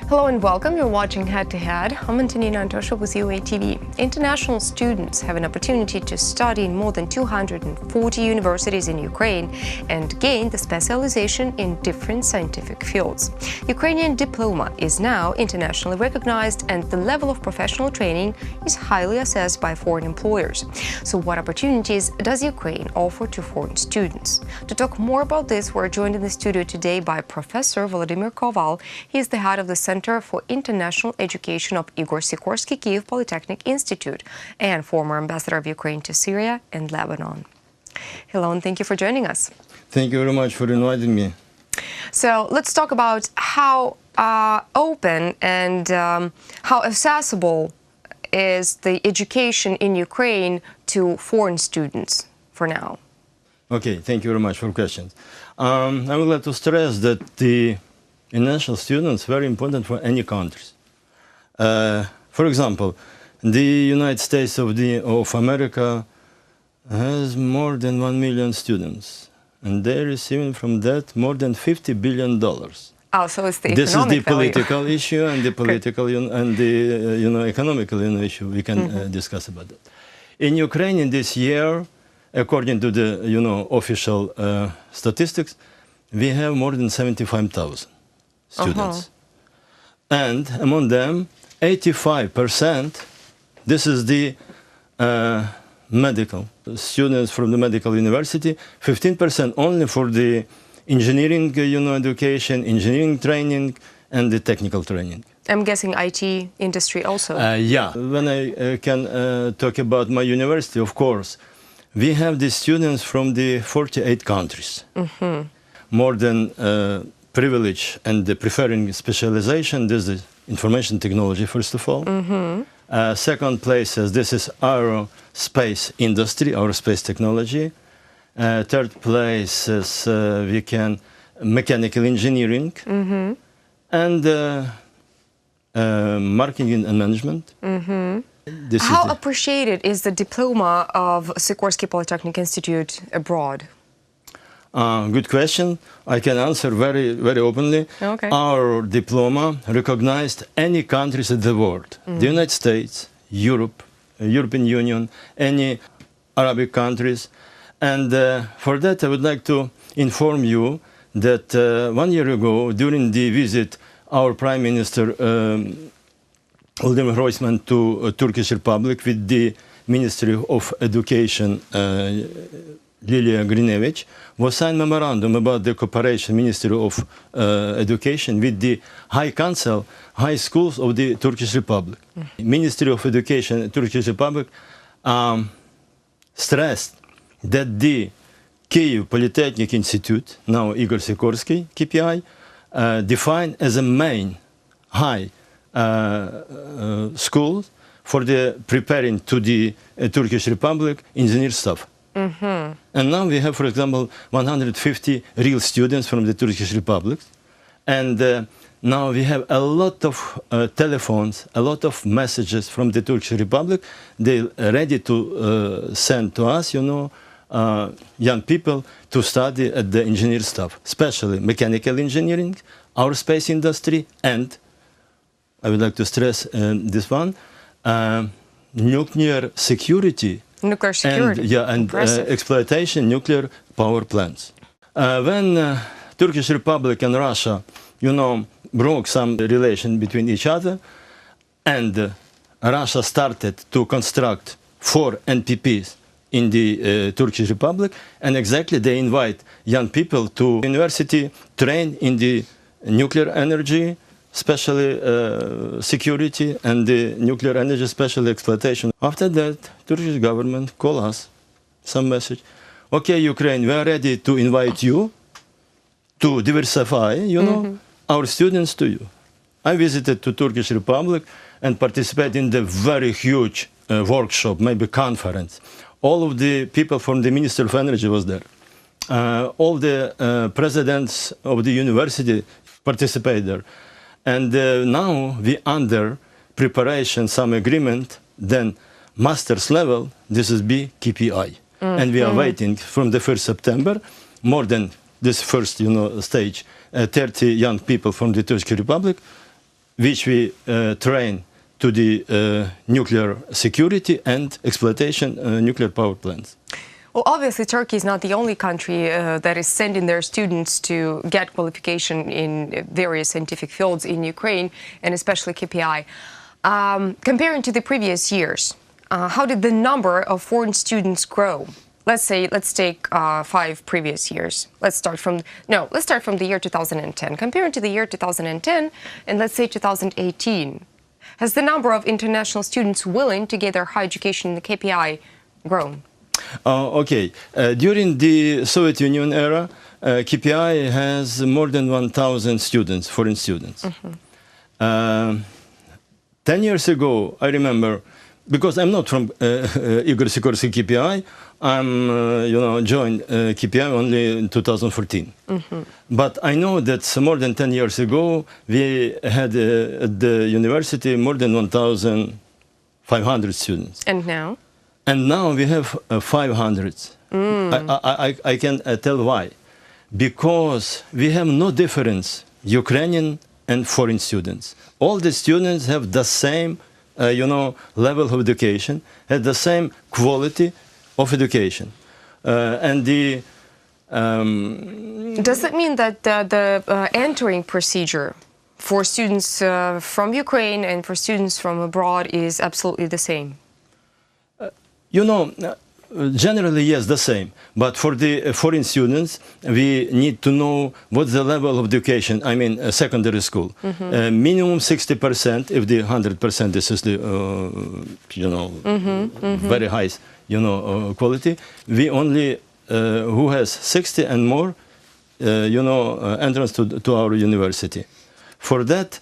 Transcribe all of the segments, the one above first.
Hello and welcome. You're watching Head to Head. I'm Antonina Antosha with UATV. International students have an opportunity to study in more than 240 universities in Ukraine and gain the specialization in different scientific fields. Ukrainian diploma is now internationally recognized and the level of professional training is highly assessed by foreign employers. So what opportunities does Ukraine offer to foreign students? To talk more about this, we're joined in the studio today by Professor Volodymyr Koval. He is the head of the Center for International Education of Igor Sikorsky POLYTECHNIC Institute and former ambassador of Ukraine to Syria and Lebanon. Hello and thank you for joining us. Thank you very much for inviting me. So let's talk about how open and how accessible is the education in Ukraine to foreign students for now. Okay, thank you very much for questions. I would like to stress that the international students are very important for any countries. For example, the United States of America has more than 1 million students, and they're receiving from that more than $50 billion. Oh, so it's the This is the economic political value. issue and the political and the economical issue. We can discuss about that. In Ukraine, in this year, according to the official statistics, we have more than 75,000 students, and among them, 85%. This is the medical students from the medical university. 15% only for the engineering, education, engineering training, and the technical training. I'm guessing IT industry also. Yeah, when I can talk about my university, of course, we have the students from the 48 countries. More than privilege and the preferring specialization, this is information technology, first of all. Second place is this is aerospace industry, aerospace technology. Third place is we can mechanical engineering and marketing and management. How appreciated is the diploma of Sikorsky POLYTECHNIC Institute abroad? Good question. I can answer very, very openly. Okay. Our diploma recognized any countries in the world. The United States, Europe, European Union, any Arabic countries. And for that, I would like to inform you that 1 year ago, during the visit, our Prime Minister Volodymyr Groysman to Turkish Republic with the Ministry of Education, Lilia Grinevich, was signed memorandum about the cooperation Ministry of Education with the High Council, High Schools of the Turkish Republic. Ministry of Education, Turkish Republic stressed that the KYIV Polytechnic Institute, now Igor Sikorsky KPI, defined as a main high school for the preparing to the Turkish Republic engineer staff. And now we have, for example, 150 real students from the Turkish Republic. And now we have a lot of telephones, a lot of messages from the Turkish Republic. They're ready to send to us, young people to study at the engineer staff, especially mechanical engineering, aerospace industry, and I would like to stress this one, nuclear security. Nuclear security. And exploitation nuclear power plants. When Turkish Republic and Russia, broke some relation between each other, and Russia started to construct 4 NPPs in the Turkish Republic, and exactly they invite young people to university, train in the nuclear energy, especially security, and the nuclear energy, especially exploitation. After that, Turkish government call us, some message, okay, Ukraine, we are ready to invite you to diversify, our students to you. I visited to Turkish Republic and participated in the very huge workshop, maybe conference. All of the people from the Ministry of Energy was there. All the presidents of the university participated there. And now we under preparation some agreement, then master's level, this is KPI. And we are waiting from the 1st September, more than this first stage, 30 young people from the Turkish Republic which we train to the nuclear security and exploitation nuclear power plants. Well, obviously, Turkey is not the only country that is sending their students to get qualification in various scientific fields in Ukraine, and especially KPI. Comparing to the previous years, how did the number of foreign students grow? Let's take 5 previous years. Let's start from the year 2010. Comparing to the year 2010, and let's say 2018, has the number of international students willing to get their higher education in the KPI grown? Okay. During the Soviet Union era, KPI has more than 1,000 students, foreign students. 10 years ago, I remember, because I'm not from Igor Sikorsky KPI, I'm joined KPI only in 2014. But I know that more than 10 years ago, we had at the university more than 1,500 students. And now? And now we have 500. I can tell why. Because we have no difference, Ukrainian and foreign students. All the students have the same, level of education, have the same quality of education. And the does that mean that the entering procedure for students from Ukraine and for students from abroad is absolutely the same? Generally, yes, the same. But for the foreign students, we need to know what's the level of education, I mean, secondary school. Minimum 60%, if the 100%, this is the, very high, quality. We only, who has 60 and more, entrance to our university. For that,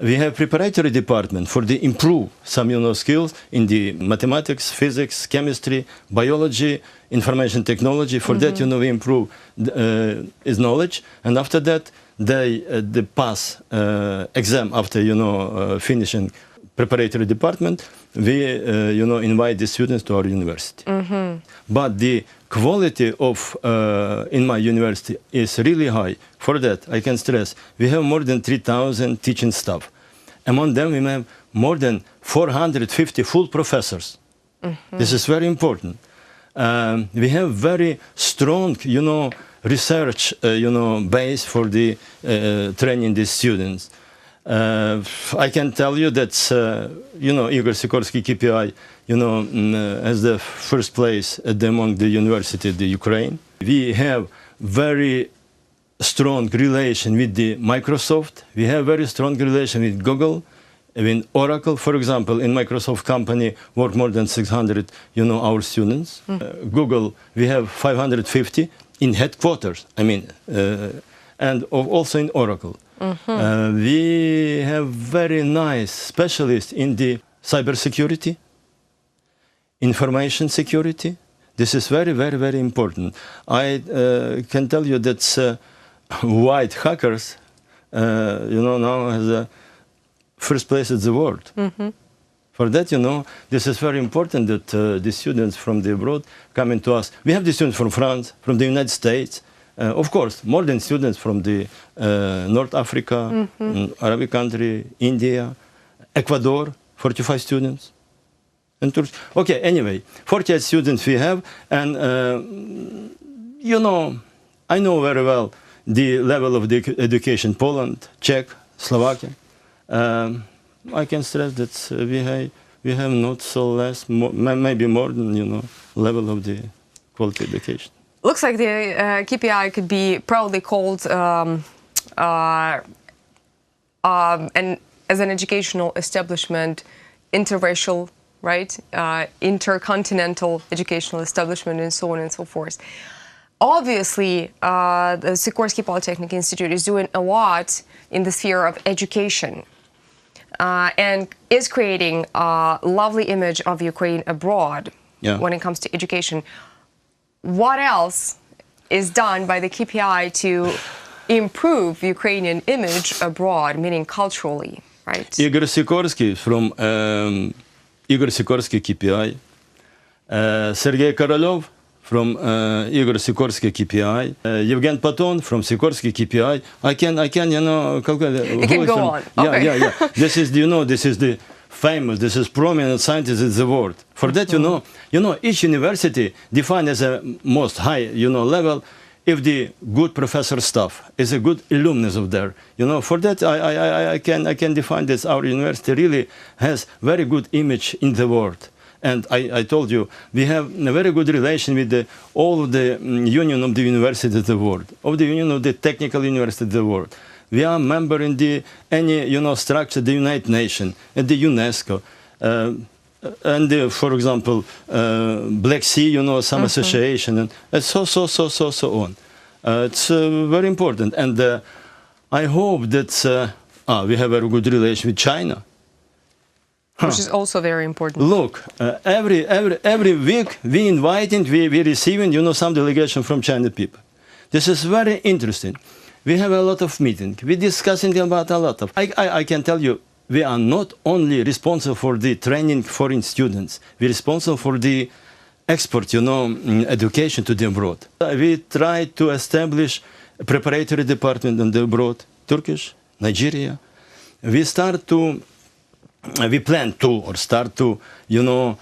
we have preparatory department for the improve some skills in the mathematics, physics, chemistry, biology, information technology. For that, we improve his knowledge, and after that, they pass exam after finishing preparatory department. We invite the students to our university. But the quality of in my university is really high. For that, I can stress, we have more than 3,000 teaching staff. Among them, we have more than 450 full professors. This is very important. We have very strong, research, base for the training the students. I can tell you that, Igor Sikorsky KPI, as the first place among the university, the Ukraine. We have very strong relation with the Microsoft. We have very strong relation with Google, with Oracle. For example, in Microsoft company work more than 600, our students. Google, we have 550 in headquarters. I mean, and also in Oracle. We have very nice specialists in the cybersecurity, information security. This is very, very, very important. I can tell you that white hackers, now has a first place in the world. For that, this is very important that the students from the abroad coming to us. We have the students from France, from the United States, of course, more than students from the North Africa, Arabic country, India, Ecuador, 45 students. And okay, anyway, 48 students we have, and I know very well the level of the education Poland, Czech, Slovakia. I can stress that we have not so less, maybe more than level of the quality education. Looks like the KPI could be proudly called as an educational establishment, interracial, right? Intercontinental educational establishment, and so on and so forth. Obviously, the Sikorsky Polytechnic Institute is doing a lot in the sphere of education and is creating a lovely image of Ukraine abroad when it comes to education. What else is done by the KPI to improve Ukrainian image abroad, meaning culturally, right? Igor Sikorsky from Igor Sikorsky KPI, Sergei Korolev from Igor Sikorsky KPI, Evgen Paton from Sikorsky KPI. I can, you know, you can go on. Okay. Yeah. This is, you know, this is the famous, this is prominent scientist in the world. For that, you know, each university defined as a most high, you know, level if the good professor staff is a good alumnus of there. You know, for that, I can define this. Our university really has very good image in the world. And I told you, we have a very good relation with all of the union of the universities of the world, of the union of the technical universities of the world. We are a member in any, you know, structure, the United Nations, and the UNESCO, and for example, Black Sea, you know, some association, and so on. It's very important. And I hope that we have a good relation with China. Which is also very important. Look, every week we inviting, we receiving, you know, some delegation from China people. This is very interesting. We have a lot of meetings. We discussing about a lot of. I can tell you, we are not only responsible for the training foreign students. We're responsible for the export, you know, education to the abroad. We try to establish a preparatory department in the abroad, Turkish, Nigeria. We plan to, or start to, you know,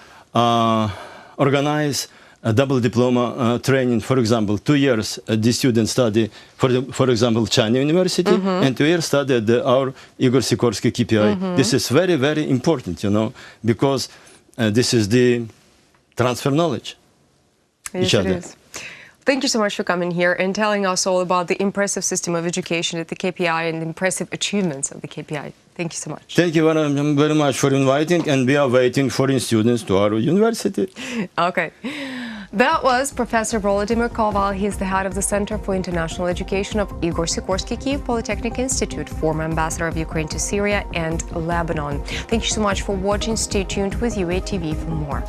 organize a double diploma training. For example, 2 years the students study, for example, China University, and 2 years study at our Igor Sikorsky KPI. This is very, very important, you know, because this is the transfer knowledge. Yes, it is. Thank you so much for coming here and telling us all about the impressive system of education at the KPI and the impressive achievements of the KPI. Thank you so much. Thank you very much for inviting, and we are waiting foreign students to our university. Okay. That was Professor Volodymyr Koval. He is the head of the Center for International Education of Igor Sikorsky KPI Polytechnic Institute, former ambassador of Ukraine to Syria and Lebanon. Thank you so much for watching. Stay tuned with UA TV for more.